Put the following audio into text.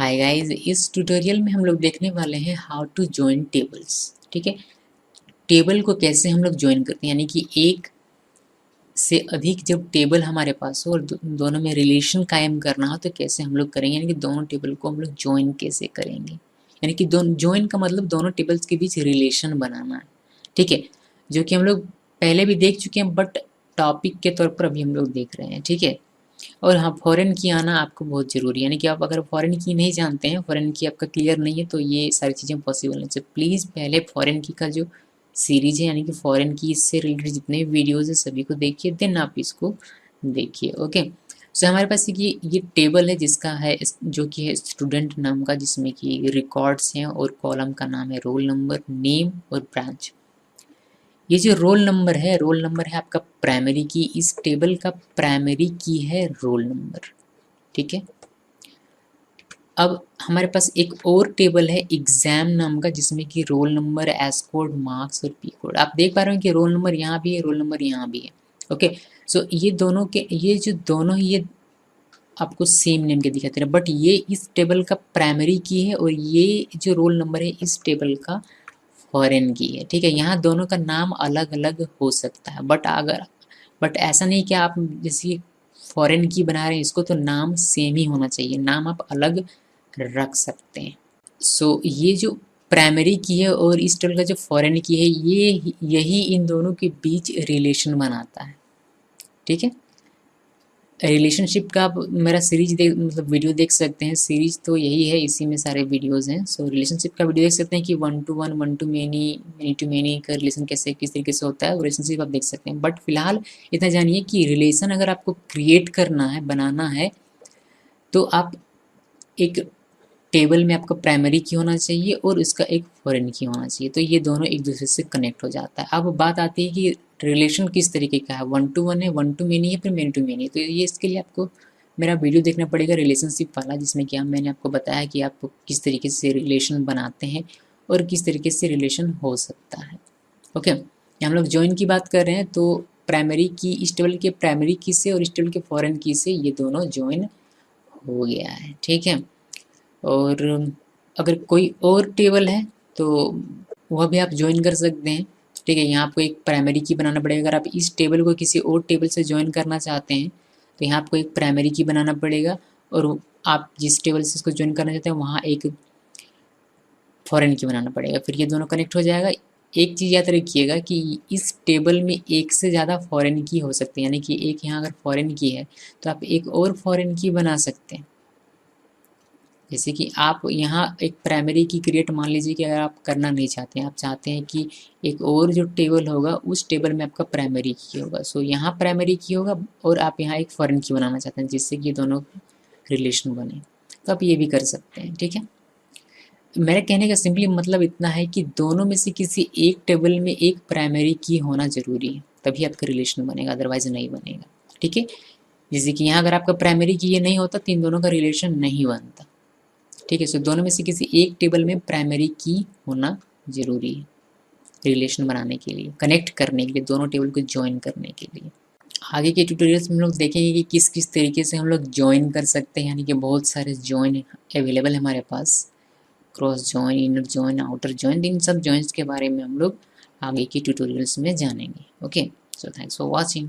Hi guys, इस tutorial में हम लोग देखने वाले हैं हाउ टू ज्वाइन टेबल्स। ठीक है, टेबल को कैसे हम लोग ज्वाइन करते हैं, यानी कि एक से अधिक जब टेबल हमारे पास हो और दोनों में रिलेशन कायम करना हो तो कैसे हम लोग करेंगे, यानी कि दोनों टेबल को हम लोग ज्वाइन कैसे करेंगे। यानी कि दोनों ज्वाइन का मतलब दोनों टेबल्स के बीच रिलेशन बनाना है। ठीक है, जो कि हम लोग पहले भी देख चुके हैं, बट टॉपिक के तौर पर अभी हम लोग देख रहे हैं। ठीक है, और हाँ, फॉरेन की आना आपको बहुत ज़रूरी है, यानी कि आप अगर फॉरेन की नहीं जानते हैं, फॉरेन की आपका क्लियर नहीं है, तो ये सारी चीज़ें पॉसिबल नहीं। तो प्लीज़ पहले फॉरेन की का जो सीरीज है, यानी कि फॉरेन की इससे रिलेटेड जितने भी वीडियोज़ है सभी को देखिए, देन आप इसको देखिए। ओके, सो हमारे पास ये टेबल है जिसका है जो कि है स्टूडेंट नाम का, जिसमें कि रिकॉर्ड्स हैं और कॉलम का नाम है रोल नंबर, नेम और ब्रांच। ये जो रोल नंबर है आपका प्राइमरी की, इस टेबल का प्राइमरी की है रोल नंबर। ठीक है, अब हमारे पास एक और टेबल है एग्जाम नाम का, जिसमें कि roll number, S code, marks और पी कोड। आप देख पा रहे हो कि रोल नंबर यहाँ भी है, रोल नंबर यहाँ भी है। ओके, सो ये दोनों के ये जो दोनों ही ये आपको सेम नेम के दिखाते हैं, बट ये इस टेबल का प्राइमरी की है और ये जो रोल नंबर है इस टेबल का फॉरेन की है। ठीक है, यहाँ दोनों का नाम अलग अलग हो सकता है, बट ऐसा नहीं कि आप जैसे फॉरेन की बना रहे हैं इसको तो नाम सेम ही होना चाहिए, नाम आप अलग रख सकते हैं। सो ये जो प्राइमरी की है और इस टेबल का जो फॉरेन की है, ये यही इन दोनों के बीच रिलेशन बनाता है। ठीक है, रिलेशनशिप का आप मेरा सीरीज देख मतलब वीडियो देख सकते हैं, सीरीज तो यही है, इसी में सारे वीडियोस हैं। सो रिलेशनशिप का वीडियो देख सकते हैं कि 1 to 1, 1 to many, many to many का रिलेशन कैसे किस तरीके से होता है, रिलेशनशिप आप देख सकते हैं। बट फिलहाल इतना जानिए कि रिलेशन अगर आपको क्रिएट करना है, बनाना है, तो आप एक टेबल में आपका प्राइमरी की होना चाहिए और इसका एक फॉरेन की होना चाहिए, तो ये दोनों एक दूसरे से कनेक्ट हो जाता है। अब बात आती है कि रिलेशन किस तरीके का है, 1 to 1 है, 1 to many है, फिर many to many है। तो ये इसके लिए आपको मेरा वीडियो देखना पड़ेगा रिलेशनशिप वाला, जिसमें कि मैंने आपको बताया कि आप किस तरीके से रिलेशन बनाते हैं और किस तरीके से रिलेशन हो सकता है। ओके, हम लोग ज्वाइन की बात कर रहे हैं, तो प्राइमरी की इस टेबल के प्राइमरी की से और इस टेबल के फॉरेन की से ये दोनों ज्वाइन हो गया है। ठीक है, और अगर कोई और टेबल है तो वह भी आप ज्वाइन कर सकते हैं। ठीक है, यहाँ आपको एक प्राइमरी की बनाना पड़ेगा। अगर आप इस टेबल को किसी और टेबल से ज्वाइन करना चाहते हैं तो यहाँ आपको एक प्राइमरी की बनाना पड़ेगा, और आप जिस टेबल से इसको ज्वाइन करना चाहते हैं वहाँ एक फॉरेन की बनाना पड़ेगा, फिर ये दोनों कनेक्ट हो जाएगा। एक चीज़ याद रखिएगा कि इस टेबल में एक से ज़्यादा फॉरेन की हो सकती है, यानी कि एक यहाँ अगर फॉरेन की है तो आप एक और फॉरेन की बना सकते हैं। जैसे कि आप यहाँ एक प्राइमरी की क्रिएट मान लीजिए कि अगर आप करना नहीं चाहते हैं, आप चाहते हैं कि एक और जो टेबल होगा उस टेबल में आपका प्राइमरी की होगा, सो यहाँ प्राइमरी की होगा और आप यहाँ एक फॉरेन की बनाना चाहते हैं जिससे कि दोनों रिलेशन बने, तो आप ये भी कर सकते हैं। ठीक है, मेरे कहने का सिंपली मतलब इतना है कि दोनों में से किसी एक टेबल में एक प्राइमरी की होना ज़रूरी है, तभी आपका रिलेशन बनेगा, अदरवाइज नहीं बनेगा। ठीक है, जैसे कि यहाँ अगर आपका प्राइमरी की ये नहीं होता तो इन दोनों का रिलेशन नहीं बनता। ठीक है, सो दोनों में से किसी एक टेबल में प्राइमरी की होना ज़रूरी है रिलेशन बनाने के लिए, कनेक्ट करने के लिए, दोनों टेबल को ज्वाइन करने के लिए। आगे के ट्यूटोरियल्स में हम लोग देखेंगे कि किस किस तरीके से हम लोग ज्वाइन कर सकते हैं, यानी कि बहुत सारे ज्वाइन अवेलेबल है हमारे पास, cross join, inner join, outer join, इन सब ज्वाइंस के बारे में हम लोग आगे की ट्यूटोरियल्स में जानेंगे। Okay, so thanks for watching.